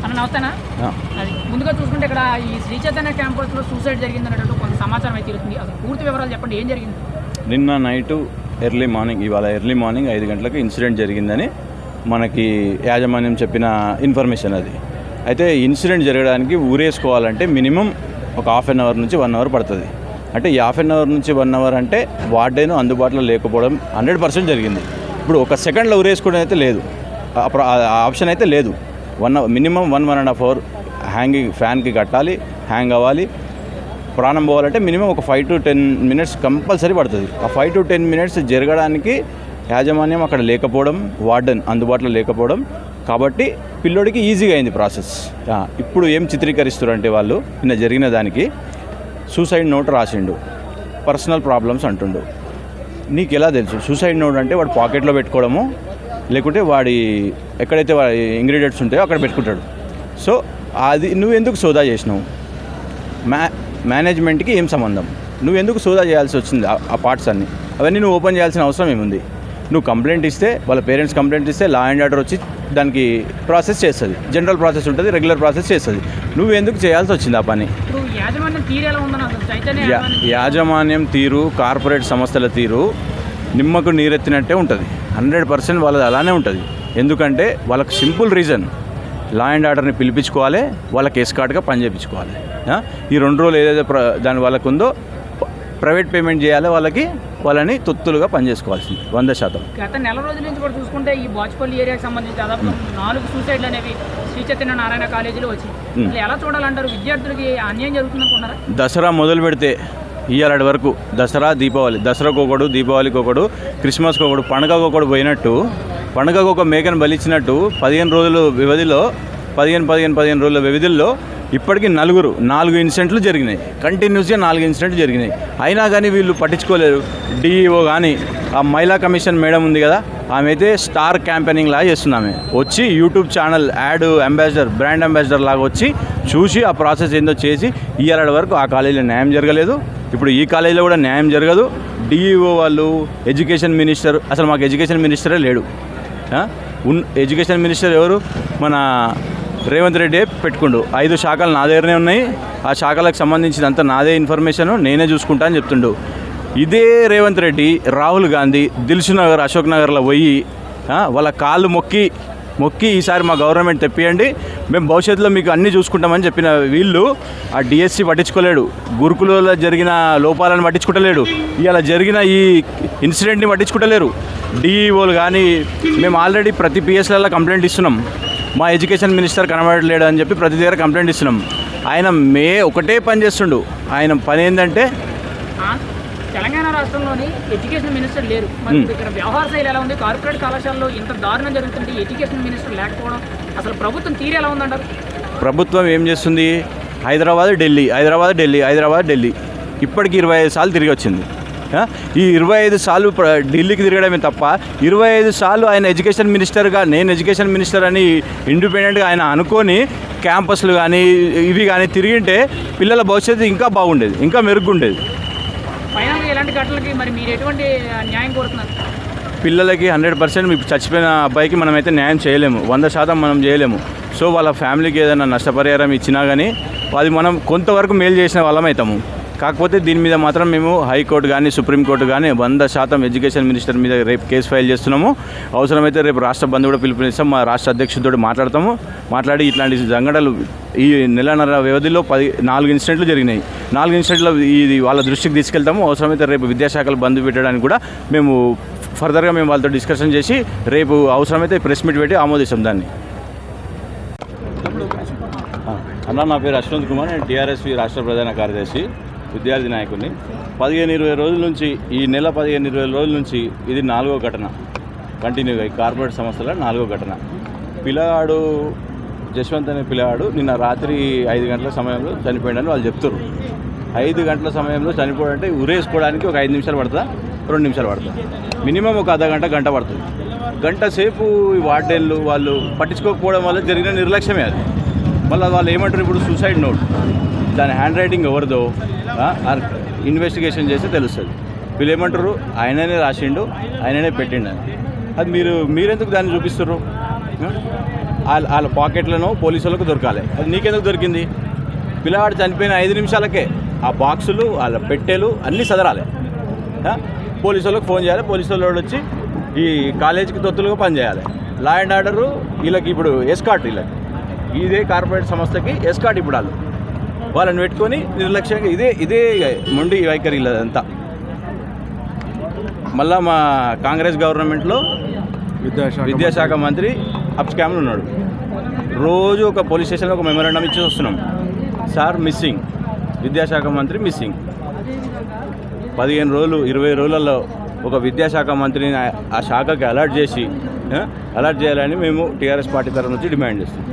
అన్న నమస్తేనా. అది ముందుగా చూసుకుంటే ఇక్కడ ఈ శ్రీ చైతన్య క్యాంపస్లో సూసైడ్ జరిగింది అన్నట్టు కొంత సమాచారం అయితే తెలుస్తుంది. అసలు పూర్తి వివరాలు చెప్పండి, ఏం జరిగింది? నిన్న నైటు ఎర్లీ మార్నింగ్, ఇవాళ ఎర్లీ మార్నింగ్ 5 గంటలకు ఇన్సిడెంట్ జరిగిందని మనకి యాజమాన్యం చెప్పిన ఇన్ఫర్మేషన్ అది. అయితే ఇన్సిడెంట్ జరగడానికి ఊరేసుకోవాలంటే మినిమం ఒక హాఫ్ అన్ అవర్ నుంచి 1 అవర్ పడుతుంది. అంటే ఈ హాఫ్ అన్ అవర్ నుంచి 1 అవర్ అంటే వార్డెన్ అందుబాటులో లేకపోవడం 100% జరిగింది. ఇప్పుడు ఒక సెకండ్లో ఊరేసుకోవడం అయితే లేదు, ఆప్షన్ అయితే లేదు. మినిమం 1.5 అవర్ హ్యాంగింగ్ ఫ్యాన్కి కట్టాలి, హ్యాంగ్ అవ్వాలి. ప్రాణం పోవాలంటే మినిమం ఒక 5 to 10 minutes కంపల్సరీ పడుతుంది. ఆ 5 to 10 minutes జరగడానికి యాజమాన్యం అక్కడ లేకపోవడం, వార్డెన్ అందుబాటులో లేకపోవడం, కాబట్టి పిల్లోడికి ఈజీగా అయింది ప్రాసెస్. ఇప్పుడు ఏం చిత్రీకరిస్తారంటే వాళ్ళు నిన్న జరిగిన దానికి సూసైడ్ నోట్ రాసిండు, పర్సనల్ ప్రాబ్లమ్స్ అంటుండు. నీకు ఎలా తెలుసు? సూసైడ్ నోట్ అంటే వాడు పాకెట్లో పెట్టుకోవడము, లేకుంటే వాడి ఎక్కడైతే వాడి ఇంగ్రీడియంట్స్ ఉంటాయో అక్కడ పెట్టుకుంటాడు. సో అది నువ్వెందుకు సోదా చేసినావు? మేనేజ్మెంట్కి ఏం సంబంధం? నువ్వెందుకు సోదా చేయాల్సి వచ్చింది? ఆ పార్ట్స్ అన్నీ అవన్నీ నువ్వు ఓపెన్ చేయాల్సిన అవసరం ఏముంది? నువ్వు కంప్లైంట్ ఇస్తే, వాళ్ళ పేరెంట్స్ కంప్లైంట్ ఇస్తే లా అండ్ ఆర్డర్ వచ్చి దానికి ప్రాసెస్ చేస్తుంది. జనరల్ ప్రాసెస్ ఉంటుంది, రెగ్యులర్ ప్రాసెస్ చేస్తుంది. నువ్వెందుకు చేయాల్సి వచ్చింది ఆ పని? యాజమాన్యం తీరు, కార్పొరేట్ సంస్థల తీరు నిమ్మకు నీరెత్తినట్టే ఉంటుంది. 100% వాళ్ళది అలానే ఉంటుంది. ఎందుకంటే వాళ్ళకి సింపుల్ రీజన్, లా అండ్ ఆర్డర్ని పిలిపించుకోవాలి, వాళ్ళకి ఎస్కార్ట్గా పని చేయించుకోవాలి. ఈ 2 రోజులు ఏదైతే దాని వాళ్ళకు ఉందో ప్రైవేట్ పేమెంట్ చేయాలి, వాళ్ళని తొత్తులుగా పనిచేసుకోవాల్సింది 100%. గత నెల రోజుల నుంచి కూడా చూసుకుంటే ఈ బాచుపల్లి ఏరియాకి సంబంధించి దాదాపు 4 సూసైడ్లు అనేవి శ్రీ చైతన్య నారాయణ కాలేజీలో వచ్చింది. ఎలా చూడాలంటారు? విద్యార్థులకి అన్యాయం జరుగుతుంది అనుకున్నారా? దసరా మొదలు పెడితే ఇయ్యాలటి వరకు, దసరా, దీపావళి, దసరాకు ఒకడు, దీపావళికి ఒకడు, క్రిస్మస్కి ఒకడు, పండుగకు ఒకడు పోయినట్టు, పండుగకు ఒక మేకను బలిచ్చినట్టు 15 రోజుల వ్యవధిలో 15 రోజుల వ్యవధిలో ఇప్పటికీ 4 ఇన్సిడెంట్లు జరిగినాయి. కంటిన్యూస్గా 4 ఇన్సిడెంట్లు జరిగినాయి. అయినా కానీ వీళ్ళు పట్టించుకోలేరు. డిఈఓ కానీ ఆ మహిళా కమిషన్ మేడం ఉంది కదా, ఆమె అయితే స్టార్ క్యాంపెయినింగ్ లాగా చేస్తుంది. ఆమె వచ్చి YouTube channel add ambassador, brand ambassador లాగా వచ్చి చూసి ఆ ప్రాసెస్ ఏందో చేసి ఇయ్యాలటి వరకు ఆ కాలేజీలో న్యాయం జరగలేదు. ఇప్పుడు ఈ కాలేజీలో కూడా న్యాయం జరగదు. డిఈఓ వాళ్ళు, ఎడ్యుకేషన్ మినిస్టర్, అసలు మాకు ఎడ్యుకేషన్ మినిస్టరే లేడు. ఎడ్యుకేషన్ మినిస్టర్ ఎవరు? మన రేవంత్ రెడ్డి పెట్టుకుండు. 5 శాఖలు నా దగ్గరనే ఉన్నాయి, ఆ శాఖలకు సంబంధించినంత నాదే ఇన్ఫర్మేషను నేనే చూసుకుంటా అని చెప్తుండు. ఇదే రేవంత్ రెడ్డి రాహుల్ గాంధీ దిల్సుఖ్ నగర్, అశోక్ నగర్లో పోయి వాళ్ళ కాళ్ళు మొక్కి ఈసారి మా గవర్నమెంట్ తెప్పియండి, మేము భవిష్యత్తులో మీకు అన్నీ చూసుకుంటామని చెప్పిన వీళ్ళు ఆ డిఎస్సి పట్టించుకోలేడు, గురుకులలో జరిగిన లోపాలను పట్టించుకుంటలేడు, ఇలా జరిగిన ఈ ఇన్సిడెంట్ని పట్టించుకుంటలేరు. డిఈఓలు కానీ మేము ఆల్రెడీ ప్రతి పిఎస్లలో కంప్లైంట్ ఇస్తున్నాం, మా ఎడ్యుకేషన్ మినిస్టర్ కనబడలేడు అని చెప్పి ప్రతి దగ్గర కంప్లైంట్ ఇస్తున్నాం. ఆయన ఒకటే పని చేస్తుండు. ఆయన పని ఏంటంటే తెలంగాణ రాష్ట్రంలోని ఎడ్యుకేషన్ మినిస్టర్ లేరు. మరి ఇక్కడ వ్యవహార శైలి ఎలా ఉంది? కార్పొరేట్ కళాశాలలో ఇంత దారుణం జరుగుతుంటే ఎడ్యుకేషన్ మినిస్టర్ లేకపోవడం, అసలు ప్రభుత్వం తీరు ఎలా ఉందంటారు? ప్రభుత్వం ఏం చేస్తుంది? హైదరాబాద్ ఢిల్లీ ఇప్పటికి 25 సార్లు తిరిగి వచ్చింది. ఈ 25 సార్లు ఢిల్లీకి తిరగడమే తప్ప 25 సార్లు ఆయన ఎడ్యుకేషన్ మినిస్టర్గా, నేను ఎడ్యుకేషన్ మినిస్టర్ అని ఇండిపెండెంట్గా ఆయన అనుకొని క్యాంపస్లు కానీ ఇవి కానీ తిరిగింటే పిల్లల భవిష్యత్తు ఇంకా బాగుండేది, ఇంకా మెరుగుండేది. ఫైనల్గా ఇలాంటి ఘటనలకి మరి మీరు ఎటువంటి న్యాయం కోరుతున్నారు? పిల్లలకి 100% మీకు చచ్చిపోయిన అబ్బాయికి మనమైతే న్యాయం చేయలేము, 100% మనం చేయలేము. సో వాళ్ళ ఫ్యామిలీకి ఏదైనా నష్టపరిహారం ఇచ్చినా కానీ అది మనం కొంతవరకు మేలు చేసిన వాళ్ళం అవుతాము. కాకపోతే దీని మీద మాత్రం మేము హైకోర్టు కానీ సుప్రీంకోర్టు కానీ 100% ఎడ్యుకేషన్ మినిస్టర్ మీద రేపు కేసు ఫైల్ చేస్తున్నాము. అవసరమైతే రేపు రాష్ట్ర బంద్ కూడా పిలుపునిస్తాం. మా రాష్ట్ర అధ్యక్షుడితో మాట్లాడి ఇట్లాంటి సంఘటనలు ఈ నెలన్నర వ్యవధిలో 4 ఇన్సిడెంట్లు జరిగినాయి. 4 ఇన్సిడెంట్లు ఇది వాళ్ళ దృష్టికి తీసుకెళ్తాము. అవసరమైతే రేపు విద్యాశాఖలు బంద్ పెట్టడానికి కూడా మేము ఫర్దర్గా మేము వాళ్ళతో డిస్కషన్ చేసి రేపు అవసరమైతే ప్రెస్ మీట్ పెట్టి ఆమోదిస్తాం దాన్ని. అన్న, నా పేరు అశ్వంత్ కుమార్, నేను టీఆర్ఎస్వి రాష్ట్ర ప్రధాన కార్యదర్శి, విద్యార్థి నాయకుడిని. 15-20 రోజుల నుంచి, ఈ నెల 15-20 రోజుల నుంచి ఇది 4వ ఘటన కంటిన్యూగా. ఈ కార్పొరేట్ సంస్థల 4వ ఘటన. పిల్లగాడు జశ్వంత్ అనే పిల్లగాడు నిన్న రాత్రి 5 గంటల సమయంలో చనిపోయాడని వాళ్ళు చెప్తారు. 5 గంటల సమయంలో చనిపోయాడంటే ఉరేసుకోవడానికి ఒక 5 నిమిషాలు పడుతుందా, 2 నిమిషాలు పడుతుంది. మినిమం ఒక గంట పడుతుంది. గంట సేపు ఈ వార్డెన్లు వాళ్ళు పట్టించుకోకపోవడం వల్ల జరిగిన నిర్లక్ష్యమే అది. మళ్ళీ వాళ్ళు ఏమంటారు? ఇప్పుడు సూసైడ్ నోట్, దాని హ్యాండ్ రైటింగ్ ఎవరిదో ఇన్వెస్టిగేషన్ చేస్తే తెలుస్తుంది. వీళ్ళు ఏమంటారు? ఆయననే రాసిండు, ఆయననే పెట్టిండు అని. అది మీరెందుకు దాన్ని చూపిస్తారు? వాళ్ళ పాకెట్లను పోలీసు వాళ్ళకు దొరకాలి. అది నీకెందుకు దొరికింది? పిల్లవాడు చనిపోయిన 5 నిమిషాలకే ఆ బాక్సులు వాళ్ళ పెట్టెలు అన్నీ సదరాలి. పోలీసు వాళ్ళకి ఫోన్ చేయాలి. పోలీసు వాళ్ళు వచ్చి ఈ కాలేజీకి తొత్తులుగా పనిచేయాలి. లా అండ్ ఆర్డరు వీళ్ళకి ఇప్పుడు ఎస్కాట్, వీళ్ళకి ఇదే కార్పొరేట్ సంస్థకి ఎస్కాట్ ఇప్పుడు వాళ్ళని పెట్టుకొని నిర్లక్ష్యంగా ఇదే మొండి వైఖరి ఇదంతా. మళ్ళా మా కాంగ్రెస్ గవర్నమెంట్లో విద్యాశాఖ మంత్రి అప్ స్కామ్లు ఉన్నాడు. రోజు ఒక పోలీస్ స్టేషన్లో ఒక మెమరాండం ఇచ్చి వస్తున్నాం, సార్ మిస్సింగ్, విద్యాశాఖ మంత్రి మిస్సింగ్. 15 రోజులు 20 రోజులలో ఒక విద్యాశాఖ మంత్రిని ఆ శాఖకి అలర్ట్ చేయాలని మేము టీఆర్ఎస్ పార్టీ తరఫు నుంచి డిమాండ్ చేస్తాం.